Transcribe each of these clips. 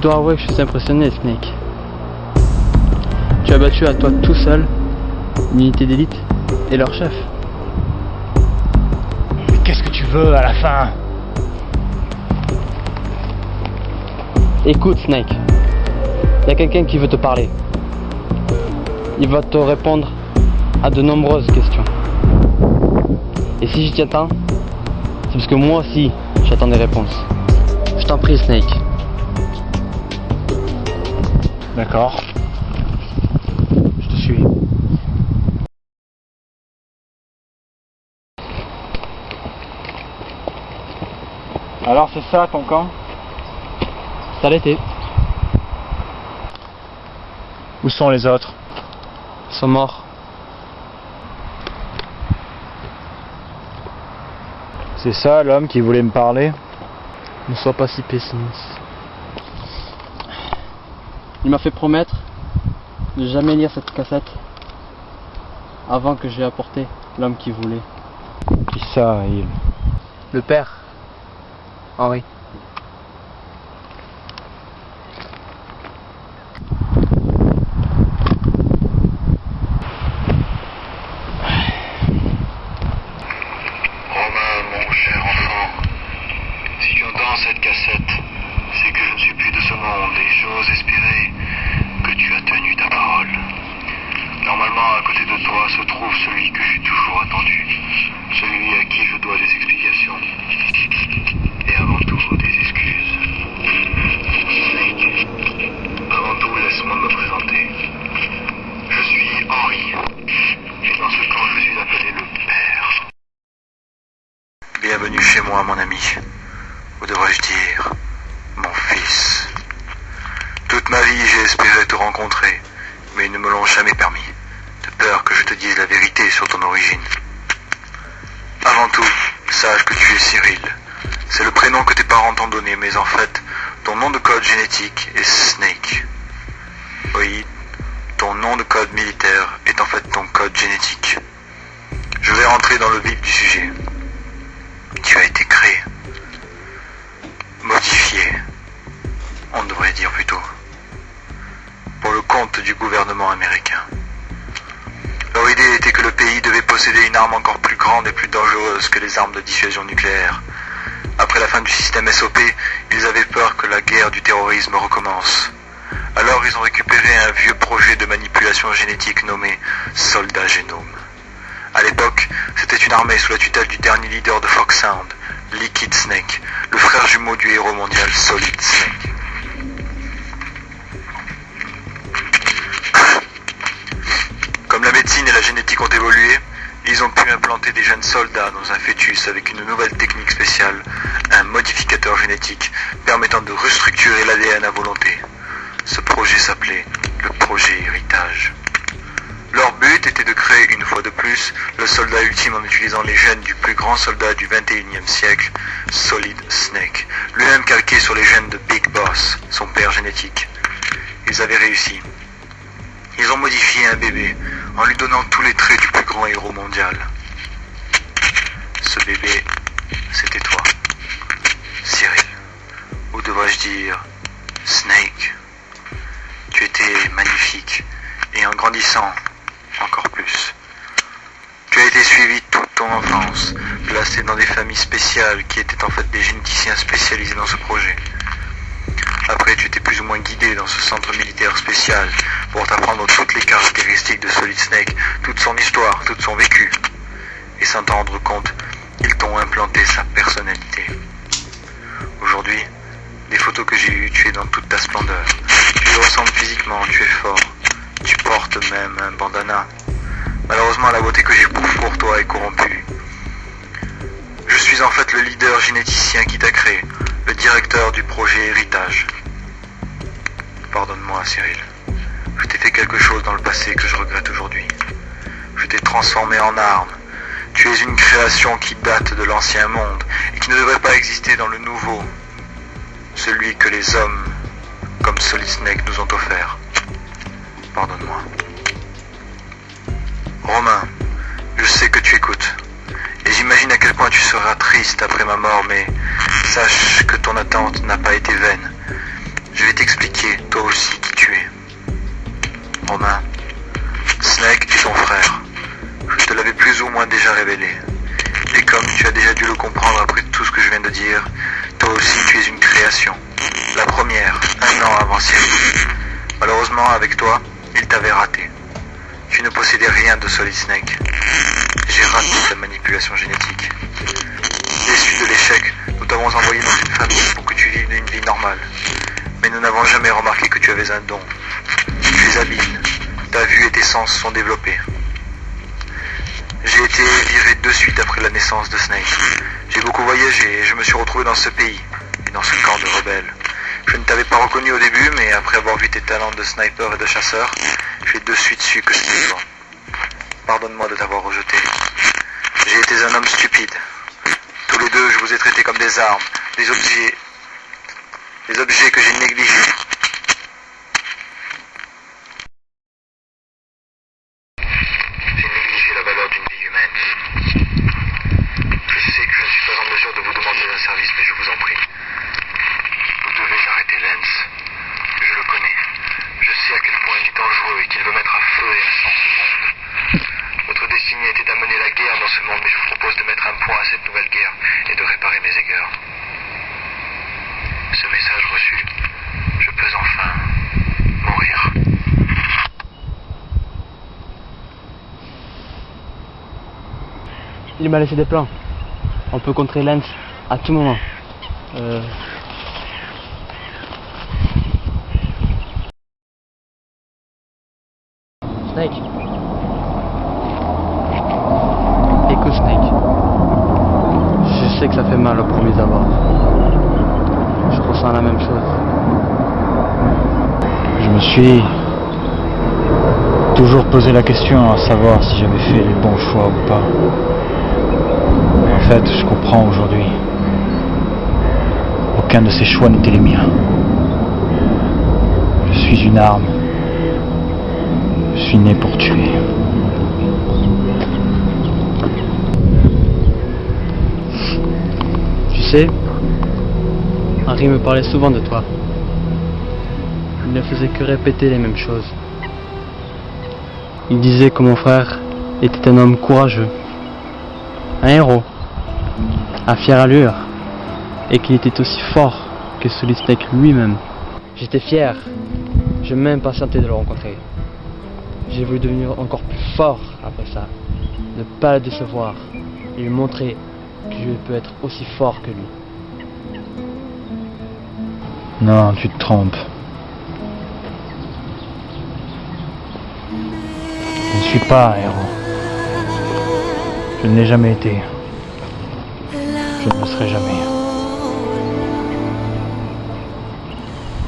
dois avouer que je suis impressionné, Snake. Tu as battu à toi tout seul l'unité d'élite et leur chef. Mais qu'est-ce que tu veux à la fin? Écoute, Snake. Il y a quelqu'un qui veut te parler. Il va te répondre à de nombreuses questions. Et si je t'y attends, c'est parce que moi aussi, j'attends des réponses. Je t'en prie, Snake. D'accord. Je te suis. Alors c'est ça ton camp? Ça l'était. Où sont les autres? Ils sont morts. C'est ça l'homme qui voulait me parler? Ne sois pas si pessimiste. Il m'a fait promettre de jamais lire cette cassette avant que j'ai apporté l'homme qui voulait. Qui ça, il? Le père, Henri. Romain, mon cher enfant, si tu entends cette cassette, c'est que je ne suis plus de ce monde et j'ose espérer que tu as tenu ta parole. Normalement, à côté de toi se trouve celui que j'ai toujours attendu, celui à qui je dois des explications. Et avant tout, des excuses. Snake, avant tout, laisse-moi me présenter. Je suis Henri, et dans ce camp, je suis appelé le Père. Bienvenue chez moi, mon ami. Ou devrais-je dire, mon fils. Toute ma vie, j'ai espéré te rencontrer, mais ils ne me l'ont jamais permis, de peur que je te dise la vérité sur ton origine. Avant tout, sache que tu es Cyril. C'est le prénom que tes parents t'ont donné, mais en fait, ton nom de code génétique est Snake. Oui, ton nom de code militaire est en fait ton code génétique. Je vais rentrer dans le vif du sujet. Tu as été créé, modifié, on devrait dire plutôt, pour le compte du gouvernement américain. Leur idée était que le pays devait posséder une arme encore plus grande et plus dangereuse que les armes de dissuasion nucléaire. Après la fin du système SOP, ils avaient peur que la guerre du terrorisme recommence. Alors ils ont récupéré un vieux projet de manipulation génétique nommé Soldat Génome. À l'époque, c'était une armée sous la tutelle du dernier leader de Foxhound, Liquid Snake, le frère jumeau du héros mondial Solid Snake. Comme la médecine et la génétique ont évolué, ils ont pu implanter des jeunes soldats dans un fœtus avec une nouvelle technique spéciale, un modificateur génétique permettant de restructurer l'ADN à volonté. Ce projet s'appelait le projet Héritage. Leur but était de créer une fois de plus le soldat ultime en utilisant les gènes du plus grand soldat du 21e siècle, Solid Snake, lui-même calqué sur les gènes de Big Boss, son père génétique. Ils avaient réussi. Ils ont modifié un bébé en lui donnant tous les traits du plus grand héros mondial. Ce bébé, c'était toi, Cyril, ou devrais-je dire Snake. Tu étais magnifique et en grandissant, encore plus. Tu as été suivi toute ton enfance, placé dans des familles spéciales qui étaient en fait des généticiens spécialisés dans ce projet. Après, tu étais plus ou moins guidé dans ce centre militaire spécial pour t'apprendre toutes les caractéristiques de Solid Snake, toute son histoire, tout son vécu. Et sans t'en rendre compte, ils t'ont implanté sa personnalité. Aujourd'hui, des photos que j'ai eues, tu es dans toute ta splendeur. Tu lui ressembles physiquement, tu es fort. Tu portes même un bandana. Malheureusement, la beauté que j'éprouve pour toi est corrompue. Je suis en fait le leader généticien qui t'a créé, le directeur du projet Héritage. Pardonne-moi, Cyril. Je t'ai fait quelque chose dans le passé que je regrette aujourd'hui. Je t'ai transformé en arme. Tu es une création qui date de l'ancien monde et qui ne devrait pas exister dans le nouveau. Celui que les hommes, comme Solid Snake, nous ont offert. Pardonne-moi. Romain, je sais que tu écoutes. Et j'imagine à quel point tu seras triste après ma mort, mais sache que ton attente n'a pas été vaine. Je vais t'expliquer, toi aussi, qui tu es. Romain, Snake est ton frère. Je te l'avais plus ou moins déjà révélé. Et comme tu as déjà dû le comprendre après tout ce que je viens de dire, toi aussi tu es une création. La première, 1 an avant Cyril. Malheureusement, avec toi, il t'avait raté. Tu ne possédais rien de Solid Snake. J'ai raté ta manipulation génétique. Déçu de l'échec, nous t'avons envoyé dans une famille pour que tu vives une vie normale. Mais nous n'avons jamais remarqué que tu avais un don. Tu es habile. Ta vue et tes sens sont développés. J'ai été viré de suite après la naissance de Snake. J'ai beaucoup voyagé et je me suis retrouvé dans ce pays et dans ce camp de rebelles. Je ne t'avais pas reconnu au début, mais après avoir vu tes talents de sniper et de chasseur, j'ai de suite su que c'était toi. Pardonne-moi de t'avoir rejeté. J'ai été un homme stupide. Tous les deux, je vous ai traités comme des armes, des objets que j'ai négligés. J'ai négligé la valeur d'une vie humaine. Je sais que je ne suis pas en mesure de vous demander un service, mais je vous en prie. Vous devez arrêter Lance. Je le connais. Je sais à quel point il est dangereux et qu'il veut mettre à feu et à sang ce monde. Votre destinée était d'amener la guerre dans ce monde, mais je vous propose de mettre un point à cette nouvelle guerre et de réparer mes égards. Ce message reçu, je peux enfin mourir. Il m'a laissé des plans. On peut contrer Lance à tout moment. Snake. Écoute Snake. Je sais que ça fait mal au premier abord. Je ressens la même chose. Je me suis toujours posé la question à savoir si j'avais fait les bons choix ou pas. Mais en fait, je comprends aujourd'hui. Aucun de ces choix n'était les miens. Je suis une arme. Je suis né pour tuer. Tu sais, Henry me parlait souvent de toi. Il ne faisait que répéter les mêmes choses. Il disait que mon frère était un homme courageux, un héros, à fière allure, et qu'il était aussi fort que Solid Snake lui-même. J'étais fier, je m'impatientais de le rencontrer. J'ai voulu devenir encore plus fort après ça, ne pas le décevoir, et lui montrer que je peux être aussi fort que lui. Non, tu te trompes. Je ne suis pas un héros. Je ne l'ai jamais été. Je ne le serai jamais.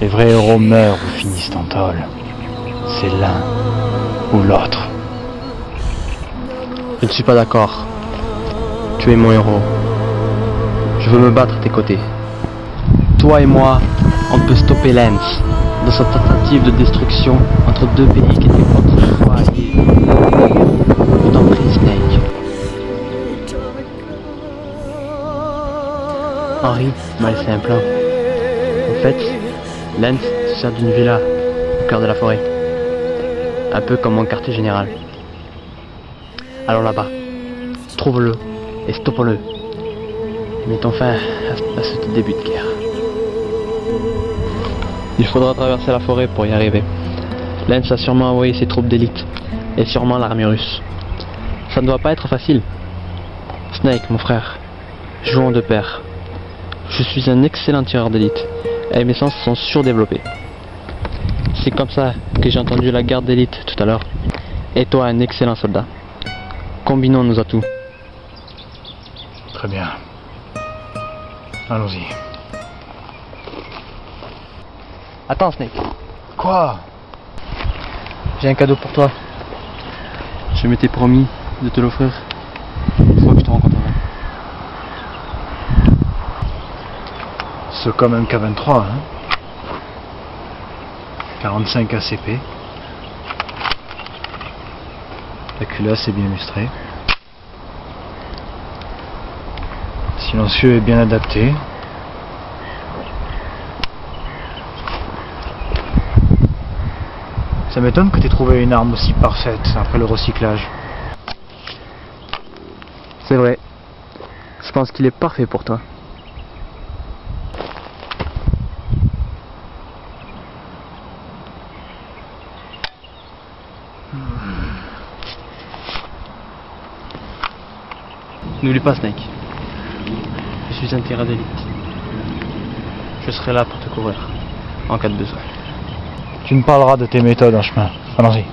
Les vrais héros meurent ou finissent en tôle. C'est l'un ou l'autre. Je ne suis pas d'accord. Tu es mon héros. Je veux me battre à tes côtés. Toi et moi, on peut stopper Lance dans sa tentative de destruction entre deux pays qui étaient autrefois alliés. Je t'en prie, Snake. Henry m'a laissé un plan. En fait, Lance se sert d'une villa au cœur de la forêt. Un peu comme mon quartier général. Allons là-bas. Trouve-le et stoppons-le. Mettons fin à ce début de guerre. Il faudra traverser la forêt pour y arriver. Lance a sûrement envoyé ses troupes d'élite, et sûrement l'armée russe. Ça ne doit pas être facile. Snake, mon frère, jouons de pair. Je suis un excellent tireur d'élite, et mes sens sont surdéveloppés. C'est comme ça que j'ai entendu la garde d'élite tout à l'heure. Et toi, un excellent soldat. Combinons nos atouts. Très bien. Allons-y. Attends, Snake. Quoi? J'ai un cadeau pour toi. Je m'étais promis de te l'offrir une fois que je te rencontrerai. C'est comme un K23, hein? 45 ACP. La culasse est bien lustrée. Silencieux et bien adapté. Ça m'étonne que tu aies trouvé une arme aussi parfaite après le recyclage. C'est vrai. Je pense qu'il est parfait pour toi. N'oublie pas, Snake. Je suis un tireur d'élite. Je serai là pour te couvrir en cas de besoin. Tu me parleras de tes méthodes en chemin. Allons-y.